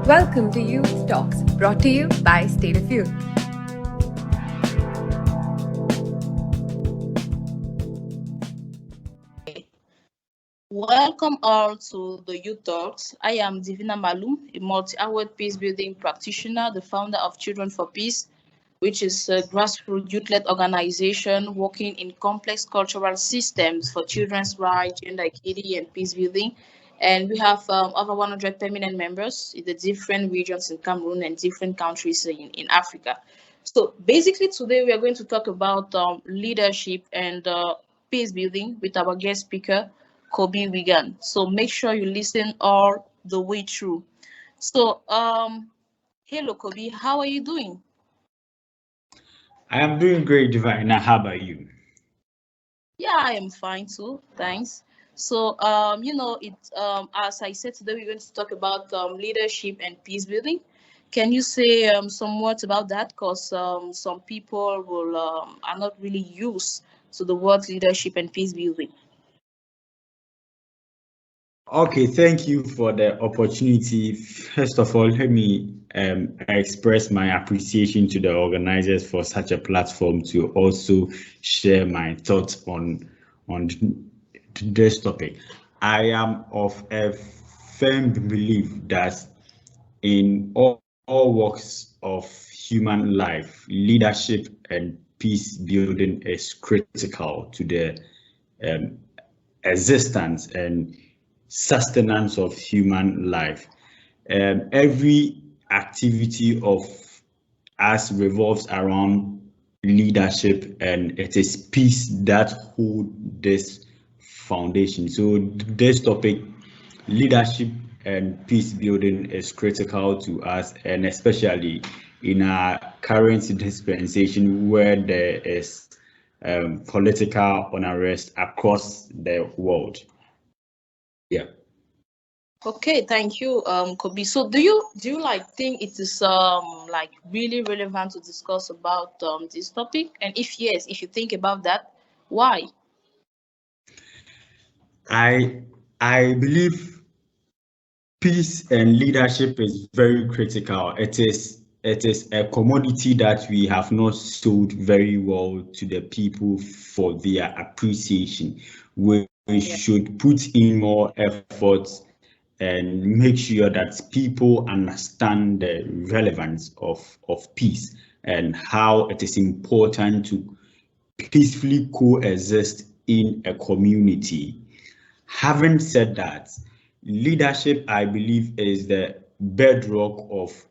Welcome to Youth Talks, brought to you by State of Youth. Welcome all to the Youth Talks. I am Divina Maloum, a multi-award peace building practitioner, the founder of Children for Peace, which is a grassroots youth-led organization working in complex cultural systems for children's rights, gender equity, and peace building. And we have over 100 permanent members in the different regions in Cameroon and different countries in Africa. So basically today we are going to talk about leadership and peace building with our guest speaker, Kobby Reagan. So make sure you listen all the way through. So hello Kobby, how are you doing? I am doing great, Divina. How about you? Yeah, I am fine too. Thanks. So, as I said today, we're going to talk about leadership and peace building. Can you say some words about that? Because some people will are not really used to the word leadership and peace building. Okay, thank you for the opportunity. First of all, let me express my appreciation to the organizers for such a platform to also share my thoughts on this topic. I am of a firm belief that in all walks of human life, leadership and peace building is critical to the existence and sustenance of human life. Every activity of us revolves around leadership, and it is peace that hold this foundation. So this topic, leadership and peace building, is critical to us, and especially in our current dispensation where there is political unrest across the world. Yeah. Okay, thank you, Kobe. So, do you like think it is like really relevant to discuss about this topic? And if yes, if you think about that, why? I believe peace and leadership is very critical. It is a commodity that we have not sold very well to the people for their appreciation. We should put in more efforts and make sure that people understand the relevance of peace and how it is important to peacefully coexist in a community. Having said that, leadership, I believe, is the bedrock of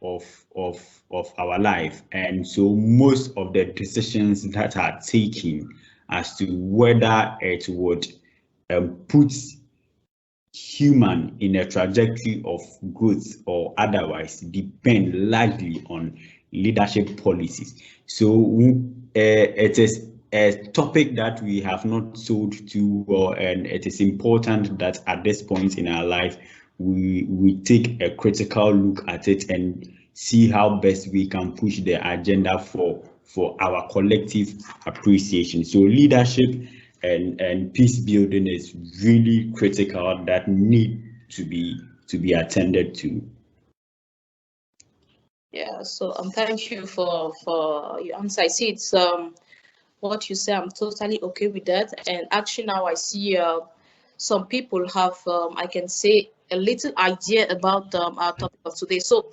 our life. And so most of the decisions that are taken as to whether it would put human in a trajectory of growth or otherwise depend largely on leadership policies. So it is a topic that we have not sold too well, and it is important that at this point in our life we take a critical look at it and see how best we can push the agenda for our collective appreciation. So leadership and peace building is really critical, that need to be attended to. Yeah. So thank you for your answer. I see it's what you say. I'm totally okay with that. And actually now I see some people have I can say a little idea about our topic of today. So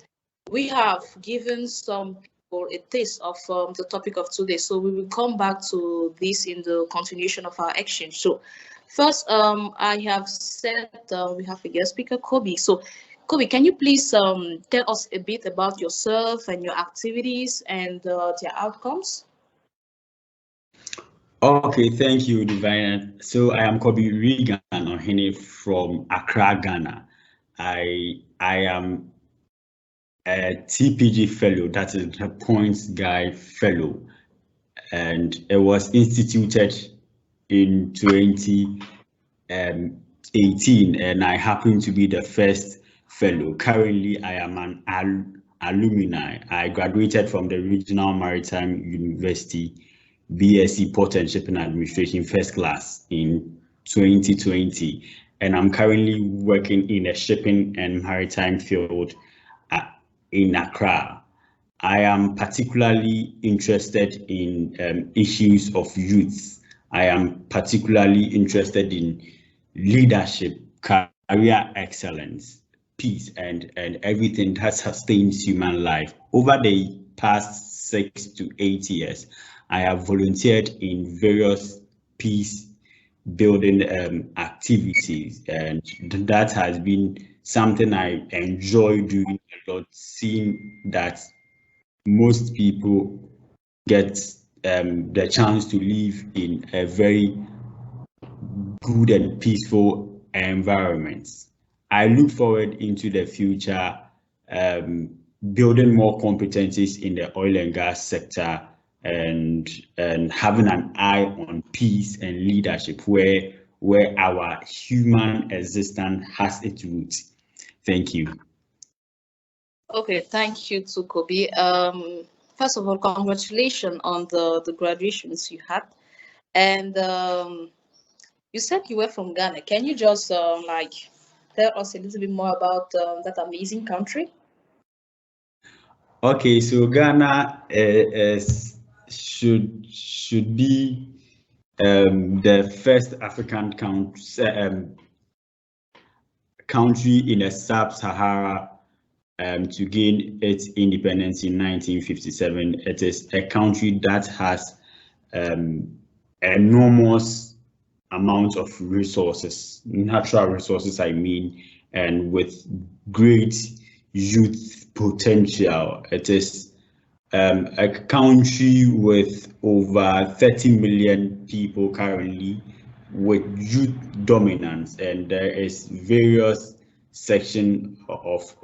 we have given some people a taste of the topic of today. So we will come back to this in the continuation of our exchange. So first, I have said we have a guest speaker, Kobby. So Kobby, can you please tell us a bit about yourself and your activities and their outcomes? Okay, thank you, Divine. So I am Kobby Reagan Ohene from Accra, Ghana. I am a TPG fellow, that is the Points Guy Fellow, and it was instituted in 2018, and I happen to be the first fellow. Currently, I am an alumni. I graduated from the Regional Maritime University, BSc Port and Shipping Administration, first class in 2020, and I'm currently working in the shipping and maritime field in Accra. I am particularly interested in issues of youth. I am particularly interested in leadership, career excellence, peace, and everything that sustains human life. Over the past 6 to 8 years, I have volunteered in various peace building activities, and that has been something I enjoy doing a lot, seeing that most people get the chance to live in a very good and peaceful environment. I look forward into the future, building more competencies in the oil and gas sector, and having an eye on peace and leadership where our human existence has its roots. Thank you. Okay, thank you to Kobby. First of all, congratulations on the graduations you had. And you said you were from Ghana. Can you just like tell us a little bit more about that amazing country? Okay, so Ghana should be the first African country in the sub-Sahara to gain its independence in 1957. It is a country that has enormous amount of resources, natural resources, I mean, and with great youth potential. It is a country with over 30 million people currently, with youth dominance, and there is various section of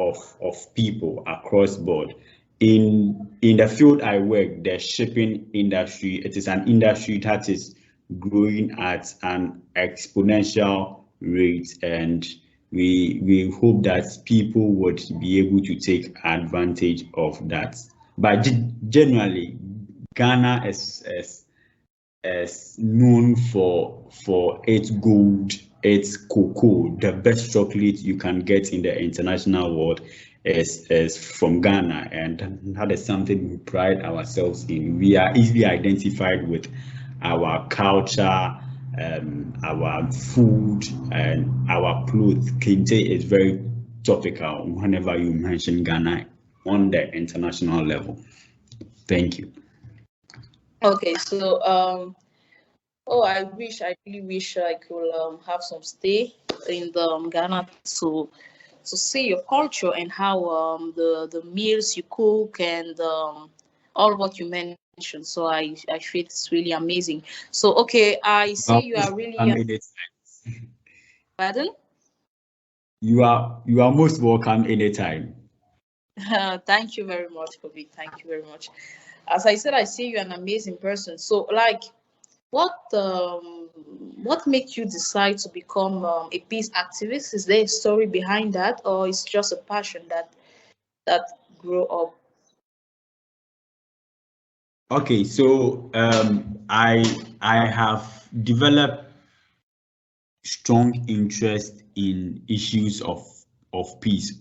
people across board. In the field I work, the shipping industry, it is an industry that is growing at an exponential rate, and we hope that people would be able to take advantage of that. But generally, Ghana is known for its gold, its cocoa. The best chocolate you can get in the international world is from Ghana, and that is something we pride ourselves in. We are easily identified with our culture, our food, and our clothes. Kente is very topical whenever you mention Ghana on the international level. Thank you. Okay, so I really wish I could have some stay in the Ghana to see your culture and how the meals you cook and all what you mentioned. So I feel it's really amazing. So okay, I see you are really. Pardon? You are most welcome anytime. Thank you very much, Kobby. Thank you very much. As I said, I see you're an amazing person. So like, what made you decide to become a peace activist? Is there a story behind that, or it's just a passion that grew up? Okay, so I have developed strong interest in issues of peace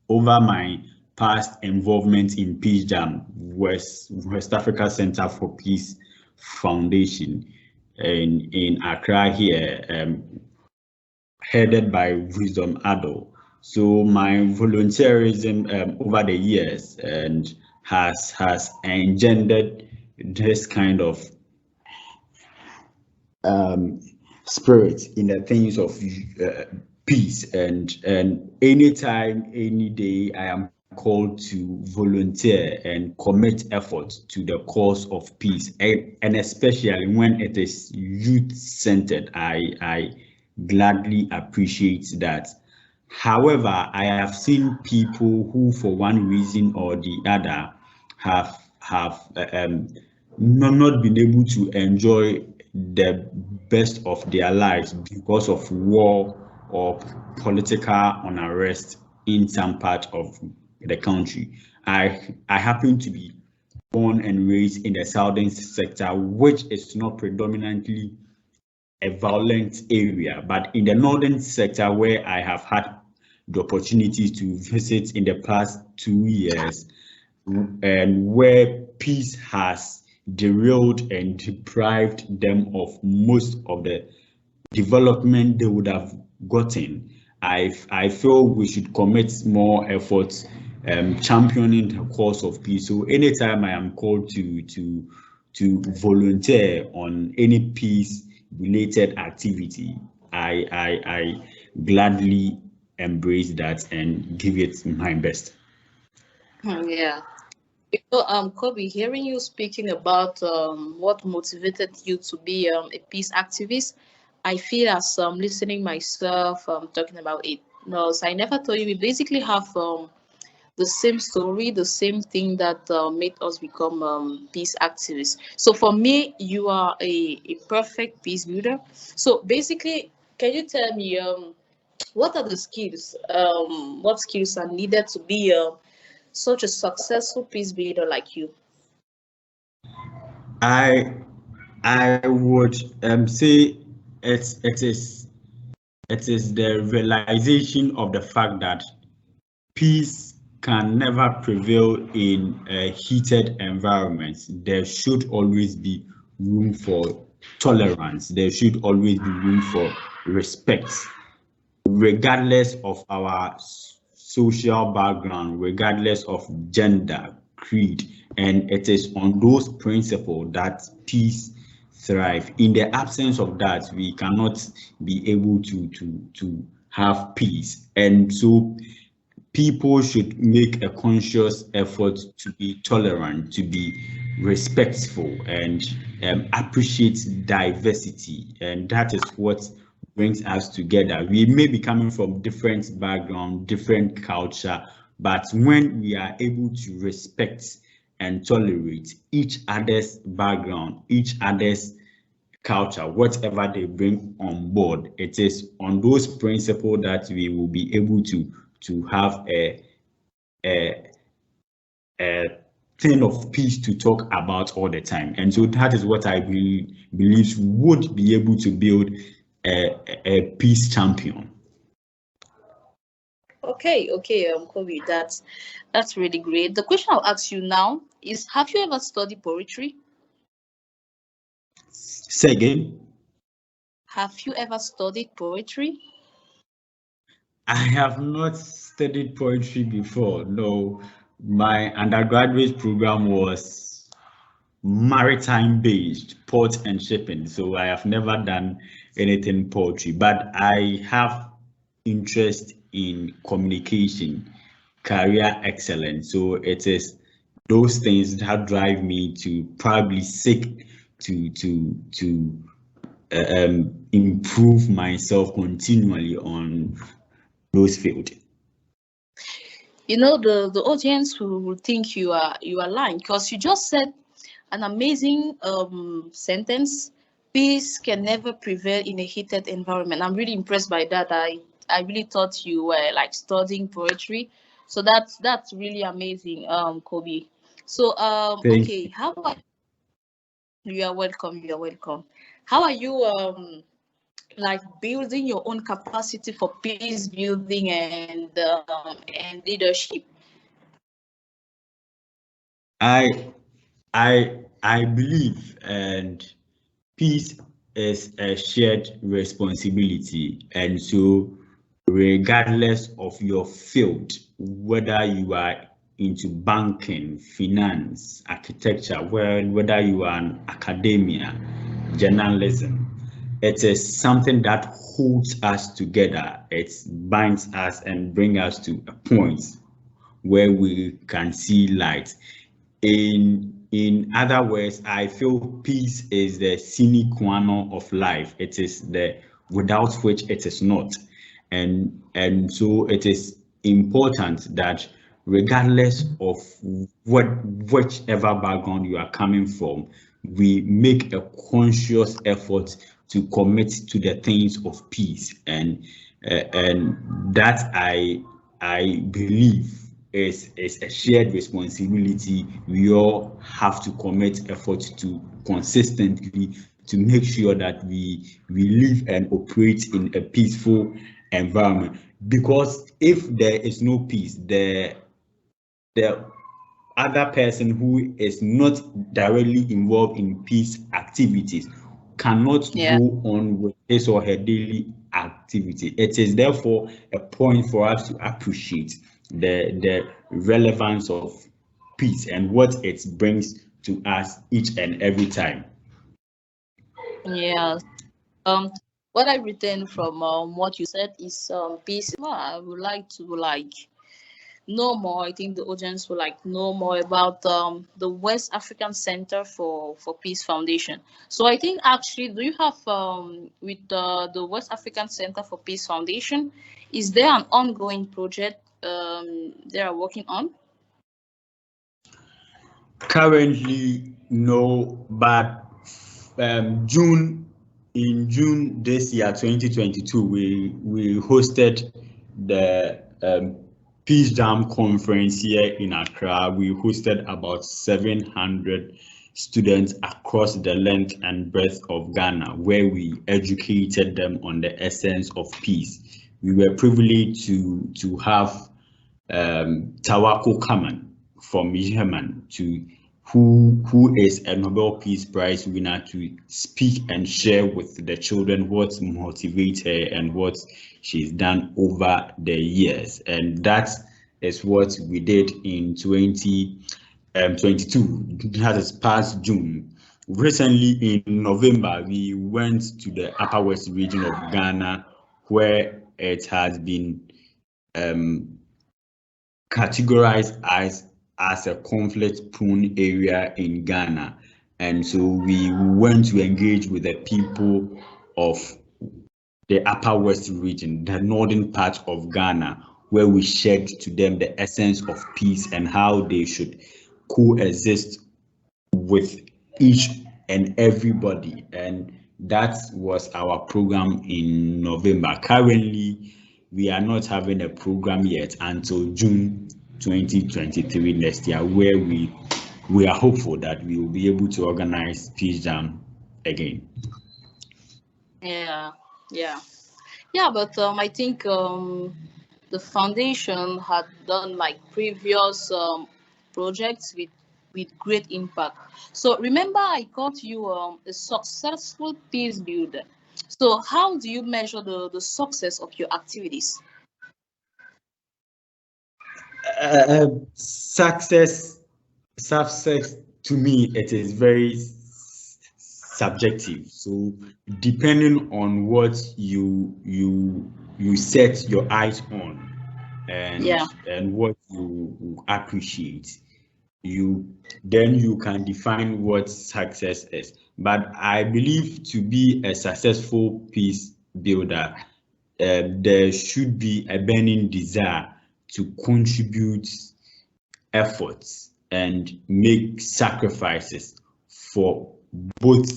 over my past involvement in Peace Jam, West Africa Center for Peace Foundation, in Accra here, headed by Wisdom Ado. So my volunteerism over the years and has engendered this kind of spirit in the things of peace, and anytime, any day, I am called to volunteer and commit effort to the cause of peace, and especially when it is youth-centered, I gladly appreciate that. However, I have seen people who, for one reason or the other, have not been able to enjoy the best of their lives because of war or political unrest in some part of the country. I happen to be born and raised in the southern sector, which is not predominantly a violent area, but in the northern sector, where I have had the opportunity to visit in the past 2 years, and where peace has derailed and deprived them of most of the development they would have gotten. I feel we should commit more efforts championing the cause of peace. So anytime I am called to volunteer on any peace related activity, I gladly embrace that and give it my best. Yeah. You know, Kobby, hearing you speaking about what motivated you to be a peace activist, I feel as listening myself talking about it. No, so I never told you we basically have the same story, the same thing that made us become peace activists. So for me, you are a perfect peace builder. So basically, can you tell me what are the skills? What skills are needed to be such a successful peace builder like you? I would say it is the realization of the fact that peace can never prevail in a heated environment. There should always be room for tolerance. There should always be room for respect, regardless of our social background, regardless of gender, creed, and it is on those principles that peace thrive. In the absence of that, we cannot be able to have peace. And so people should make a conscious effort to be tolerant, to be respectful, and appreciate diversity. And that is what brings us together. We may be coming from different background, different culture, but when we are able to respect and tolerate each other's background, each other's culture, whatever they bring on board, it is on those principles that we will be able to have a thing of peace to talk about all the time. And so that is what I believe would be able to build a peace champion. Okay, Kobe, that's really great. The question I'll ask you now is: have you ever studied poetry? Say again. Have you ever studied poetry? I have not studied poetry before. No, my undergraduate program was maritime based, port and shipping. So I have never done anything poetry, but I have interest in communication, career excellence. So it is those things that drive me to probably seek to improve myself continually on those fields. You know, the audience will think you are lying, because you just said an amazing sentence: peace can never prevail in a heated environment. I'm really impressed by that. I really thought you were like studying poetry, so that's really amazing, Kobe. So Thank okay, how are you? Are welcome. You are welcome. How are you like building your own capacity for peace building and leadership? I believe and peace is a shared responsibility, and so regardless of your field, whether you are into banking, finance, architecture, whether you are in academia, journalism, it is something that holds us together. It binds us and brings us to a point where we can see light. In other words, I feel peace is the sine qua non of life. It is the without which it is not. And so it is important that regardless of whichever background you are coming from, we make a conscious effort to commit to the things of peace. And that I believe is a shared responsibility. We all have to commit effort to consistently to make sure that we live and operate in a peaceful environment. Because if there is no peace, the other person who is not directly involved in peace activities cannot Yeah. go on with his or her daily activity. It is therefore a point for us to appreciate the relevance of peace and what it brings to us each and every time. Yeah. What I retain from what you said is peace. I would like to know more. I think the audience would like know more about the West African Center for Peace Foundation. So I think actually, do you have with the West African Center for Peace Foundation, is there an ongoing project they are working on? Currently, no, but in June this year, 2022, we hosted the Peace Jam conference here in Accra. We hosted about 700 students across the length and breadth of Ghana, where we educated them on the essence of peace. We were privileged to have Tawako Kaman from Yemen, who is a Nobel Peace Prize winner, to speak and share with the children what motivates her and what she's done over the years. And that is what we did in 2022. That is past June. Recently in November, we went to the Upper West region of Ghana, where it has been categorized as a conflict-prone area in Ghana. And so we went to engage with the people of the Upper West region, the northern part of Ghana, where we shared to them the essence of peace and how they should coexist with each and everybody. And that was our program in November. Currently, we are not having a program yet until June 2023 next year, where we are hopeful that we will be able to organize Peace Jam again. Yeah, yeah, yeah. But I think the foundation had done like previous projects with great impact. So remember, I called you a successful peace builder. So how do you measure the success of your activities? Success to me, it is very subjective. So depending on what you set your eyes on and what you appreciate, then you can define what success is. But I believe to be a successful peace builder, there should be a burning desire to contribute efforts and make sacrifices for both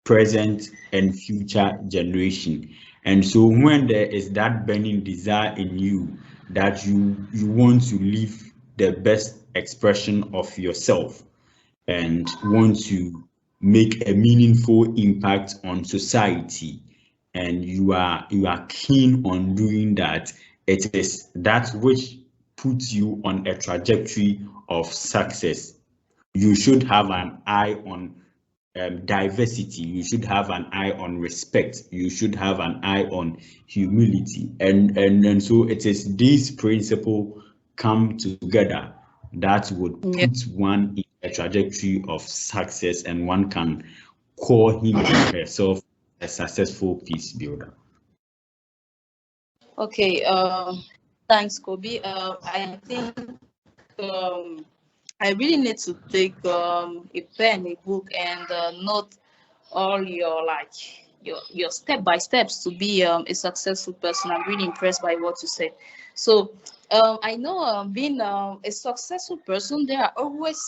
present and future generation. And so when there is that burning desire in you that you want to live the best expression of yourself and want to make a meaningful impact on society, and you are keen on doing that, it is that which puts you on a trajectory of success. You should have an eye on diversity. You should have an eye on respect. You should have an eye on humility, and so it is these principles come together that would put one in a trajectory of success, and one can call him or herself a successful peace builder. Okay. Thanks, Kobby. I think I really need to take a pen, a book, and note all your step by steps to be a successful person. I'm really impressed by what you said. So I know being a successful person, there are always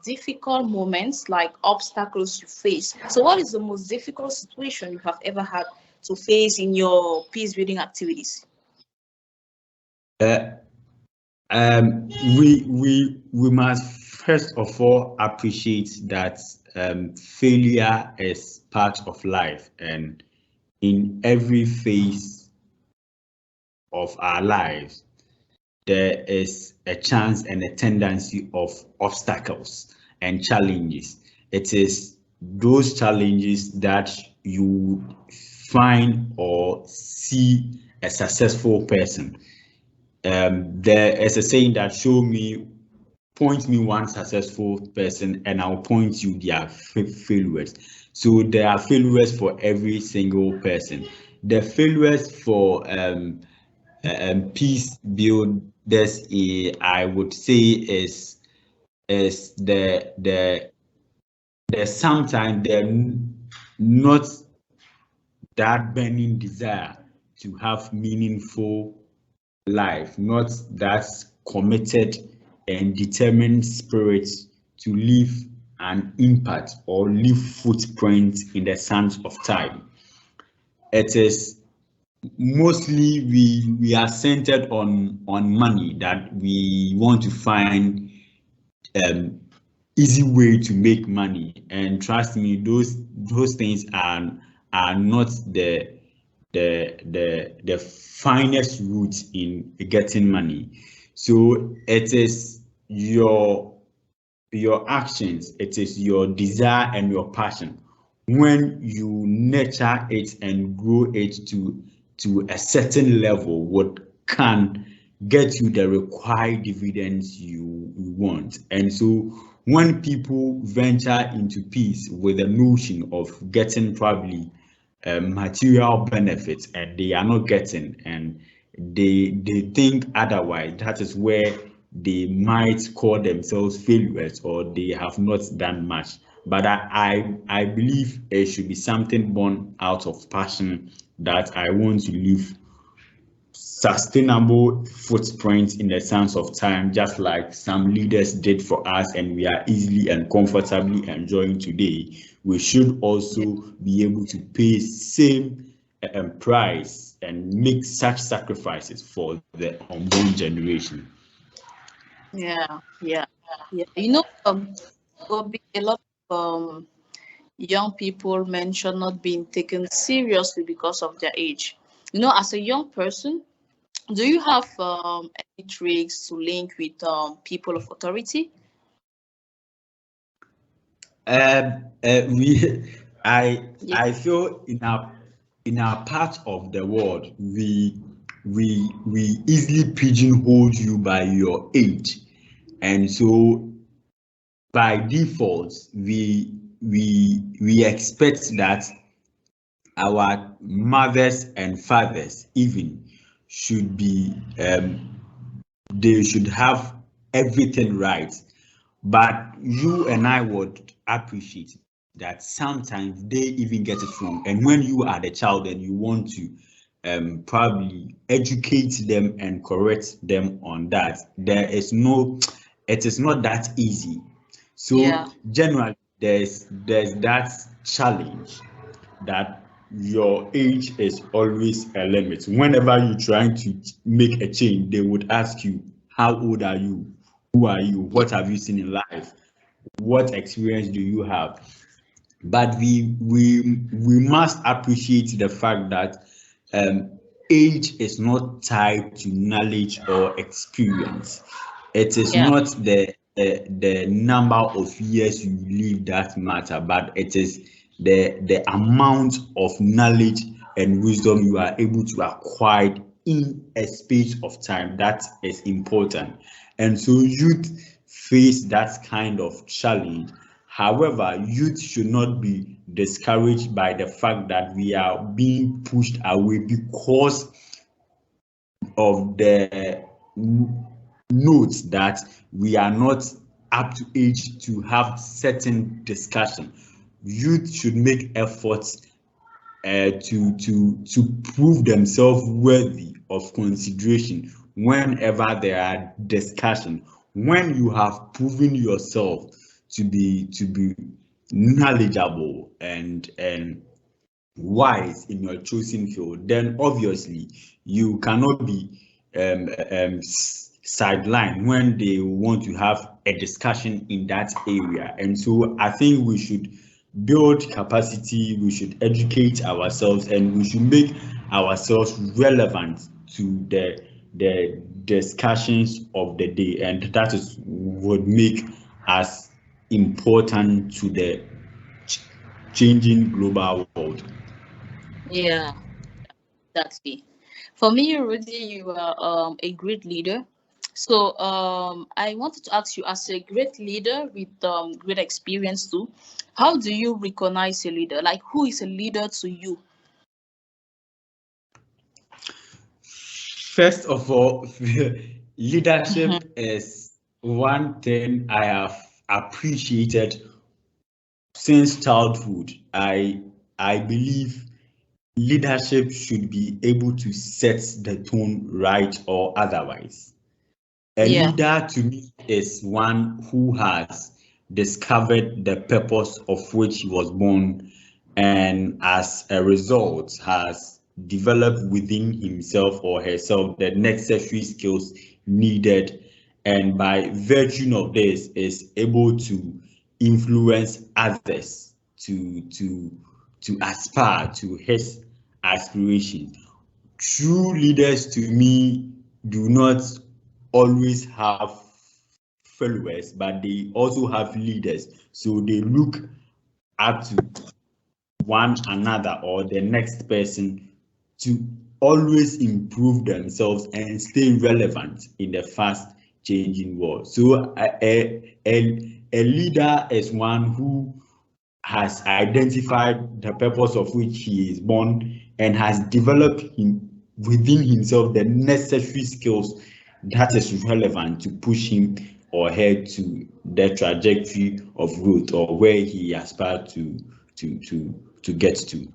difficult moments, like obstacles you face. So what is the most difficult situation you have ever had to face in your peace building activities? We must first of all appreciate that failure is part of life, and in every phase of our lives, there is a chance and a tendency of obstacles and challenges. It is those challenges that you find or see a successful person. There is a saying that point me one successful person and I'll point you their failures. So there are failures for every single person. The failures for peace builders, I would say, is the sometimes they're not that burning desire to have meaningful life, not that committed and determined spirit to leave an impact or leave footprint in the sands of time. It is mostly we are centered on money, that we want to find easy way to make money, and trust me, those things are not the finest route in getting money. So it is your actions, it is your desire and your passion. When you nurture it and grow it to a certain level, what can get you the required dividends you want. And so when people venture into peace with the notion of getting probably material benefits and they are not getting, and they think otherwise, that is where they might call themselves failures or they have not done much. But I believe it should be something born out of passion, that I want to leave sustainable footprint in the sense of time, just like some leaders did for us and we are easily and comfortably enjoying today. We should also be able to pay same price and make such sacrifices for the unborn generation. Yeah. Will be a lot of young people mention not being taken seriously because of their age. As a young person, do you have any tricks to link with people of authority? I feel in our part of the world, we easily pigeonhole you by your age, and so by default we expect that our mothers and fathers even should be they should have everything right. But you and I would appreciate that sometimes they even get it wrong. And when you are the child and you want to probably educate them and correct them on that, it is not that easy. So generally, there's that challenge that your age is always a limit. Whenever you're trying to make a change, they would ask you, how old are you? Who are you? What have you seen in life? What experience do you have? But we must appreciate the fact that age is not tied to knowledge or experience. It is not the number of years you live that matter, but it is the amount of knowledge and wisdom you are able to acquire in a space of time that is important. And so youth face that kind of challenge. However, youth should not be discouraged by the fact that we are being pushed away because of the notes that we are not up to age to have certain discussion. Youth should make efforts to prove themselves worthy of consideration whenever there are discussion. When you have proven yourself to be knowledgeable and wise in your chosen field, then obviously you cannot be sidelined when they want to have a discussion in that area. And so I think we should build capacity, we should educate ourselves, and we should make ourselves relevant to the discussions of the day, and that is what make us important to the changing global world. Yeah, exactly. For me, Rudy, you are a great leader. So I wanted to ask you, as a great leader with great experience too, how do you recognize a leader? Like, who is a leader to you? First of all, Mhm. leadership is one thing I have appreciated since childhood. I believe leadership should be able to set the tone right or otherwise. A Yeah. leader to me is one who has discovered the purpose of which he was born, and as a result has developed within himself or herself the necessary skills needed, and by virtue of this is able to influence others to aspire to his aspiration. True leaders to me do not always have followers, but they also have leaders. So they look up to one another or the next person to always improve themselves and stay relevant in the fast changing world. So a leader is one who has identified the purpose of which he is born and has developed within himself the necessary skills that is relevant to push him or her to the trajectory of growth or where he aspires to get to.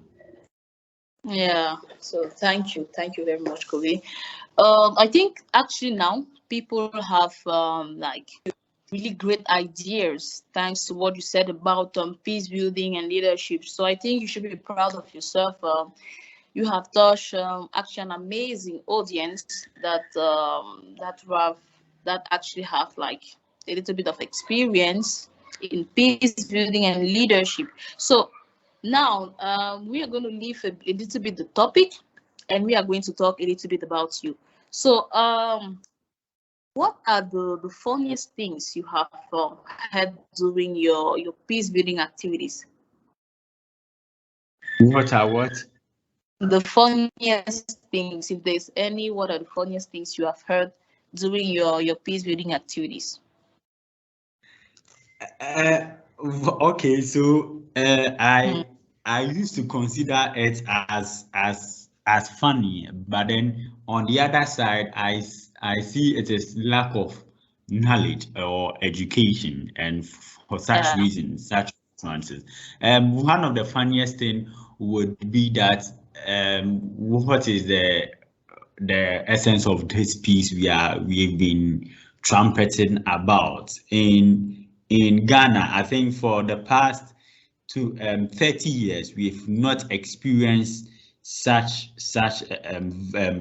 Yeah. So thank you very much, Kobe. I think actually now people have like really great ideas thanks to what you said about peace building and leadership. So I think you should be proud of yourself. You have touched actually an amazing audience that actually have like a little bit of experience in peace building and leadership. So now we are going to leave a little bit the topic, and we are going to talk a little bit about you. So what are the funniest things you have had during your peace building activities? What are what? The funniest things, if there's any, what are the funniest things you have heard during your peace building activities? Uh, okay, so Mm. I used to consider it as funny, but then on the other side, I see it as lack of knowledge or education, and for such Yeah. reasons, such circumstances. One of the funniest thing would be that what is the essence of this piece we've been trumpeting about in Ghana. I think for the past 30 years we've not experienced such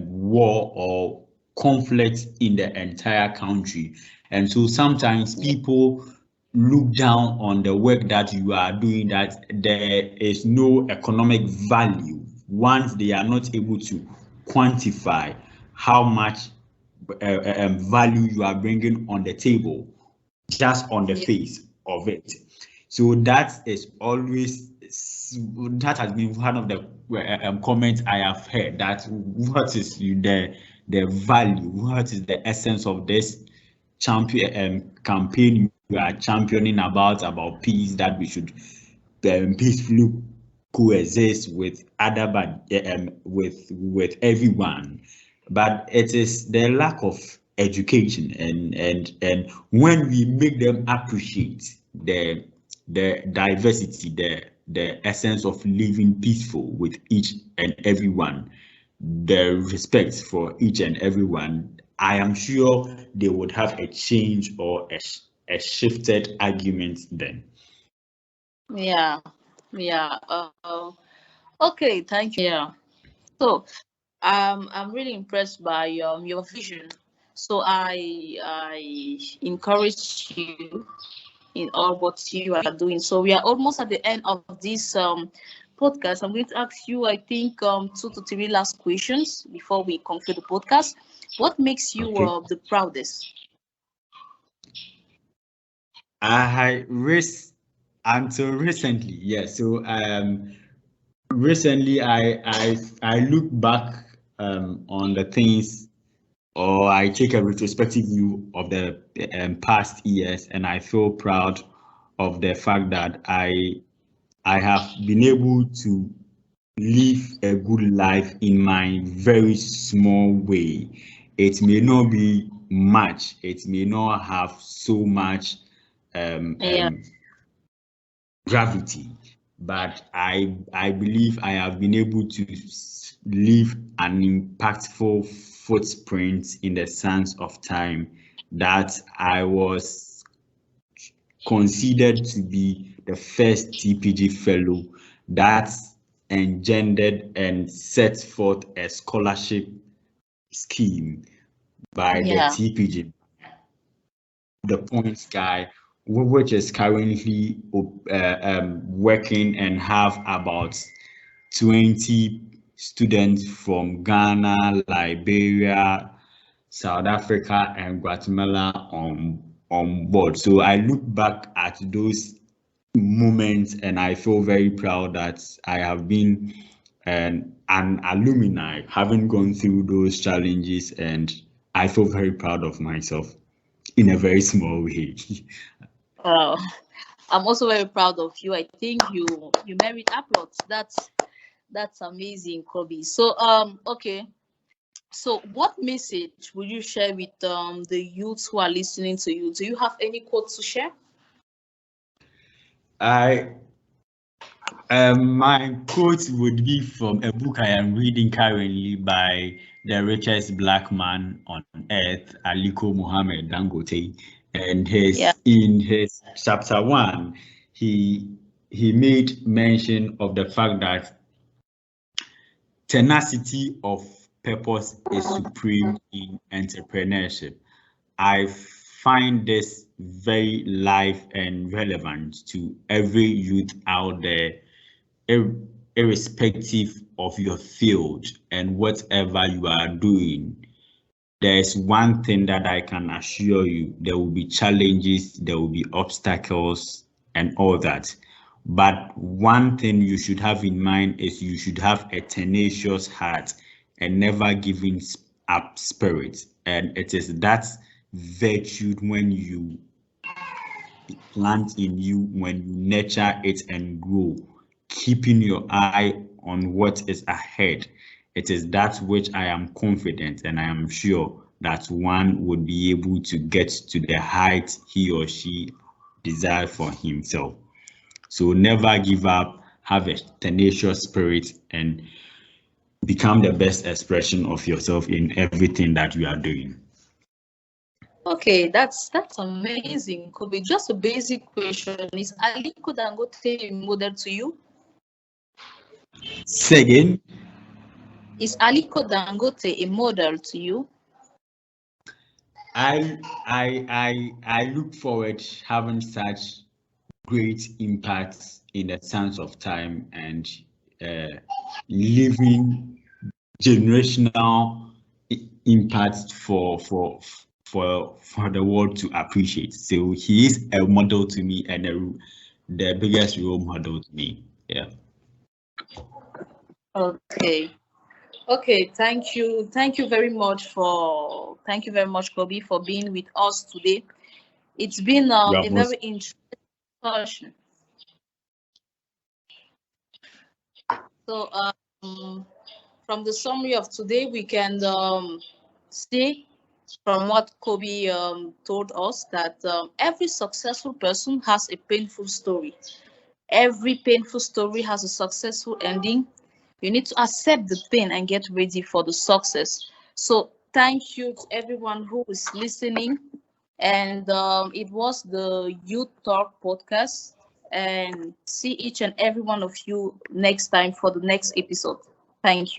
war or conflict in the entire country, and so sometimes Yeah. people look down on the work that you are doing, that there is no economic value once they are not able to quantify how much value you are bringing on the table just on the Yeah. face of it. So that is always, that has been one of the comments I have heard, that what is the value, what is the essence of this campaign you are championing about peace, that we should peacefully coexist with other, but with everyone. But it is the lack of education, and when we make them appreciate the diversity, the essence of living peaceful with each and everyone, the respect for each and everyone, I am sure they would have a change or a shifted argument then. Yeah. Yeah. Okay. Thank you. Yeah. So I'm really impressed by your vision. So I encourage you in all what you are doing. So we are almost at the end of this podcast, I'm going to ask you, I think, 2 to 3 last questions before we conclude the podcast. What makes you Okay. the proudest? Until recently, yes. So recently I look back on the things, or I take a retrospective view of the past years, and I feel proud of the fact that I have been able to live a good life in my very small way. It may not be much, it may not have so much um, Yeah, um, gravity, but I believe I have been able to leave an impactful footprint in the sands of time, that I was considered to be the first TPG fellow that engendered and set forth a scholarship scheme by the yeah, TPG, the Points guy, which is currently working and have about 20 students from Ghana, Liberia, South Africa, and Guatemala on board. So I look back at those moments and I feel very proud that I have been an alumni, having gone through those challenges, and I feel very proud of myself in a very small way. uh, I'm also very proud of you. I think you merit applause. That's amazing, Kobe. So okay. So what message will you share with the youths who are listening to you? Do you have any quotes to share? I My quote would be from a book I am reading currently by the richest black man on earth, Aliko Mohammed Dangote, and Yeah, in his chapter one, he he made mention of the fact that tenacity of purpose is supreme in entrepreneurship. I find this very live and relevant to every youth out there, irrespective of your field and whatever you are doing. There's one thing that I can assure you: there will be challenges, there will be obstacles, and all that. But one thing you should have in mind is you should have a tenacious heart and never giving up spirit. And it is that virtue when you plant in you, when you nurture it and grow, keeping your eye on what is ahead. It is that which I am confident and I am sure that one would be able to get to the height he or she desires for himself. So never give up, have a tenacious spirit, and become the best expression of yourself in everything that you are doing. okay, that's amazing, Kobe. Just a basic question: is Aliko Dangote a model to you? Second, Is Aliko Dangote a model to you? I look forward having such great impacts in the sense of time and uh, leaving generational impact for the world to appreciate. So he is a model to me and the biggest role model to me. Yeah. Okay. Okay, thank you very much, Kobe, for being with us today. It's been You a have very most interesting discussion. So from the summary of today, we can see from what Kobe told us that every successful person has a painful story. Every painful story has a successful ending. You need to accept the pain and get ready for the success. So thank you to everyone who is listening. And it was the Youth Talk podcast. And see each and every one of you next time for the next episode. Thank you.